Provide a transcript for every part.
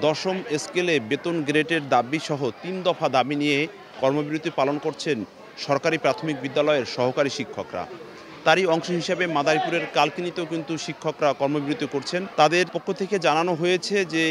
দশম স্কেলে বেতন গ্রেডের দাবি সহ ৩ দফা দাবি নিয়ে কর্মবিরতি পালন করছেন সরকারি প্রাথমিক বিদ্যালয়ের সহকারী শিক্ষকরা। তারই অংশ হিসেবে মাদারীপুরের কালকিনিতেও কিন্তু শিক্ষকরা কর্মবিরতি করছেন। তাদের পক্ষ থেকে জানানো হয়েছে যে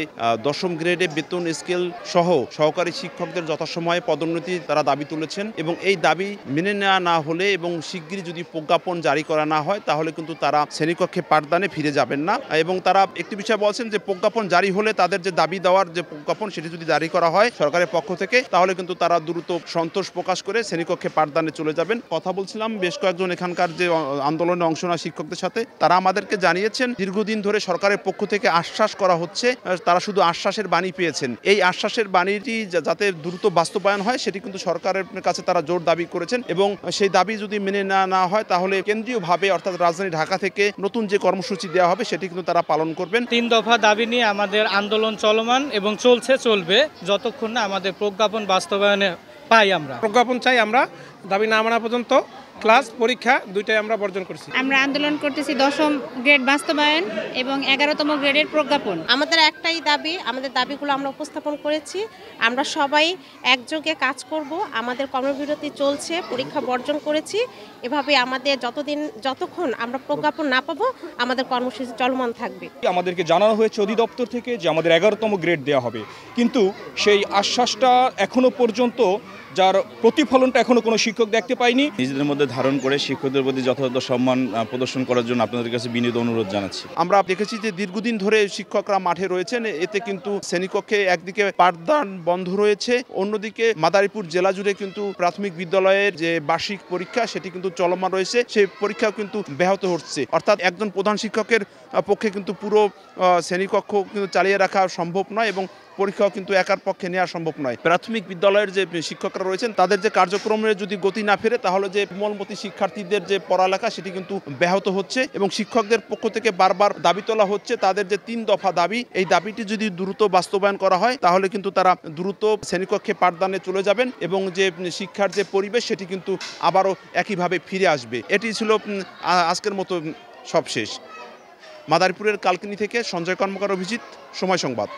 দশম গ্রেডে বেতন স্কেল সহ সহকারী শিক্ষকদের যথাসময়ে পদোন্নতি তারা দাবি তুলেছেন এবং এই দাবি মেনে নেওয়া না হলে এবং শিগগিরই যদি প্রজ্ঞাপন জারি করা না হয় তাহলে কিন্তু তারা শ্রেণীকক্ষে পাঠদানে ফিরে যাবেন না। এবং তারা একটি বিষয় বলছেন যে প্রজ্ঞাপন জারি হলে তাদের যে দাবি দেওয়ার যে প্রজ্ঞাপন সেটি যদি জারি করা হয় সরকারের পক্ষ থেকে তাহলে কিন্তু তারা দ্রুত সন্তোষ প্রকাশ করে শ্রেণীকক্ষে পাঠদানে চলে যাবেন। কথা বলছিলাম বেশ কয়েকজন এখানকার যে আন্দোলনে অংশ নেওয়া শিক্ষকদের সাথে, তারা আমাদেরকে জানিয়েছেন দীর্ঘদিন ধরে সরকারের পক্ষ থেকে আশ্বাস করা হচ্ছে, তারা শুধু আশ্বাসের বাণী পেয়েছেন। এই আশ্বাসের বাণীটি যাতে দ্রুত বাস্তবায়ন হয় সেটি কিন্তু সরকারের কাছে তারা জোর দাবি করেছেন এবং সেই দাবি যদি মেনে না হয় তাহলে কেন্দ্রীয়ভাবে অর্থাৎ রাজধানী ঢাকা থেকে নতুন যে কর্মসূচি দেওয়া হবে সেটি কিন্তু তারা পালন করবেন। ৩ দফা দাবি নিয়ে আমাদের আন্দোলন চলমান এবং চলবে যতক্ষণ না আমাদের প্রজ্ঞাপন বাস্তবায়নে পাই। আমরা প্রজ্ঞাপন চাই, আমরা দাবি না মানা পর্যন্ত ক্লাস পরীক্ষা দুইটাই আমরা বর্জন করছি। আমরা আন্দোলন করতেছি দশম গ্রেড বাস্তবায়ন এবং 11তম গ্রেডের প্রজ্ঞাপন। আমাদের একটাই দাবি, আমাদের দাবিগুলো আমরা উপস্থাপন করেছি। আমরা সবাই একযোগে কাজ করব। আমাদের কর্মবিরতি চলছে, পরীক্ষা বর্জন করেছি। এভাবে আমাদের যতক্ষণ আমরা প্রজ্ঞাপন না পাবো আমাদের কর্মসূচি চলমান থাকবে। আমাদেরকে জানানো হয়েছে অধিদপ্তর থেকে যে আমাদের 11তম গ্রেড দেওয়া হবে, কিন্তু সেই আশ্বাসটা এখনো পর্যন্ত যার প্রতিফলনটা এখনো কোনো শিক্ষক দেখতে পায়নি। নিজেদের মধ্যে ধারণ করে শিক্ষকদের প্রতি যথাযথ সম্মান প্রদর্শন করার জন্য আপনাদের কাছে বিনীত অনুরোধ জানাচ্ছি। আমরা দেখেছি যে দীর্ঘদিন ধরে শিক্ষকরা মাঠে রয়েছেন, এতে কিন্তু শ্রেণীকক্ষে একদিকে পাঠদান বন্ধ রয়েছে, অন্যদিকে মাদারীপুর জেলা জুড়ে কিন্তু প্রাথমিক বিদ্যালয়ের যে বার্ষিক পরীক্ষা সেটি কিন্তু চলমান রয়েছে, সেই পরীক্ষাও কিন্তু ব্যাহত হচ্ছে। অর্থাৎ একজন প্রধান শিক্ষকের পক্ষে কিন্তু পুরো শ্রেণীকক্ষ কিন্তু চালিয়ে রাখা সম্ভব নয় এবং পরীক্ষাও কিন্তু একার পক্ষে নেওয়া সম্ভব নয়। প্রাথমিক বিদ্যালয়ের যে শিক্ষকরা রয়েছেন তাদের যে কার্যক্রমের যদি গতি না ফেরে তাহলে যে কোমলমতি শিক্ষার্থীদের যে পড়ালেখা সেটি কিন্তু ব্যাহত হচ্ছে এবং শিক্ষকদের পক্ষ থেকে বারবার দাবি তোলা হচ্ছে তাদের যে 3 দফা দাবি, এই দাবিটি যদি দ্রুত বাস্তবায়ন করা হয় তাহলে কিন্তু তারা দ্রুত শ্রেণীকক্ষে পাঠদানে চলে যাবেন এবং যে শিক্ষার যে পরিবেশ সেটি কিন্তু আবারও একইভাবে ফিরে আসবে। এটি ছিল আজকের মতো সবশেষ। মাদারীপুরের কালকিনি থেকে সঞ্জয় কর্মকার, অভিজিৎ, সময় সংবাদ।